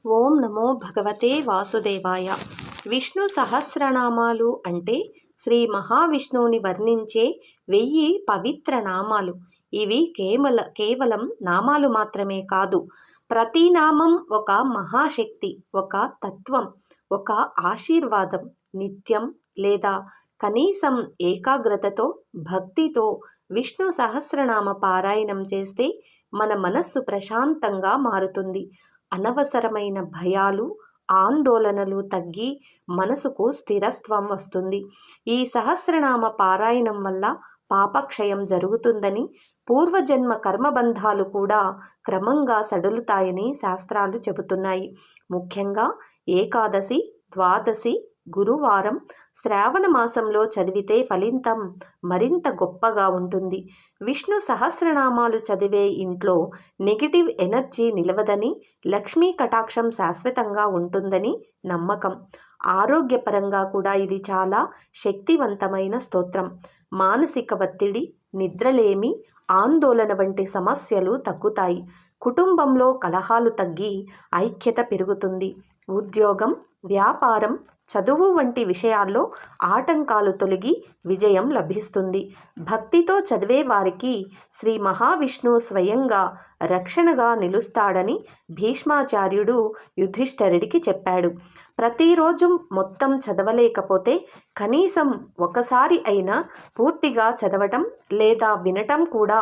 ఓం నమో భగవతే వాసుదేవాయ. విష్ణు సహస్రనామాలు అంటే శ్రీ మహావిష్ణువుని వర్ణించే 1000 పవిత్ర నామాలు. ఇవి కేవలం నామాలు మాత్రమే కాదు, ప్రతి నామం ఒక మహాశక్తి, ఒక తత్వం, ఒక ఆశీర్వాదం. నిత్యం లేదా కనీసం ఏకాగ్రతతో, భక్తితో విష్ణు సహస్రనామ పారాయణం చేస్తే మన మనస్సు ప్రశాంతంగా మారుతుంది. అనవసరమైన భయాలు, ఆందోళనలు తగ్గి మనసుకు స్థిరత్వం వస్తుంది. ఈ సహస్రనామ పారాయణం వల్ల పాపక్షయం జరుగుతుందని, పూర్వజన్మ కర్మబంధాలు కూడా క్రమంగా సడలుతాయని శాస్త్రాలు చెబుతున్నాయి. ముఖ్యంగా ఏకాదశి, ద్వాదశి, గురువారం, శ్రావణ మాసంలో చదివితే ఫలితం మరింత గొప్పగా ఉంటుంది. విష్ణు సహస్రనామాలు చదివే ఇంట్లో నెగిటివ్ ఎనర్జీ నిలవదని, లక్ష్మీ కటాక్షం శాశ్వతంగా ఉంటుందని నమ్మకం. ఆరోగ్యపరంగా కూడా ఇది చాలా శక్తివంతమైన స్తోత్రం. మానసిక ఒత్తిడి, నిద్రలేమి, ఆందోళన వంటి సమస్యలు తగ్గుతాయి. కుటుంబంలో కలహాలు తగ్గి ఐక్యత పెరుగుతుంది. ఉద్యోగం, వ్యాపారం, చదువు వంటి విషయాల్లో ఆటంకాలు తొలగి విజయం లభిస్తుంది. భక్తితో చదివే వారికి శ్రీ మహావిష్ణువు స్వయంగా రక్షణగా నిలుస్తాడని భీష్మాచార్యుడు యుధిష్ఠిరుడికి చెప్పాడు. ప్రతిరోజు మొత్తం చదవలేకపోతే కనీసం ఒకసారి అయినా పూర్తిగా చదవటం లేదా వినటం కూడా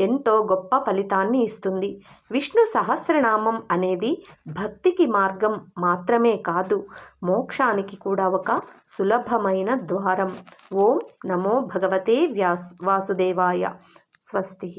ఎంతో గొప్ప ఫలితాన్ని ఇస్తుంది. విష్ణు సహస్రనామం అనేది భక్తికి మార్గం మాత్రమే కాదు, మోక్షానికి కూడా ఒక సులభమైన ద్వారం. ఓం నమో భగవతే వాసుదేవాయ. స్వస్తి.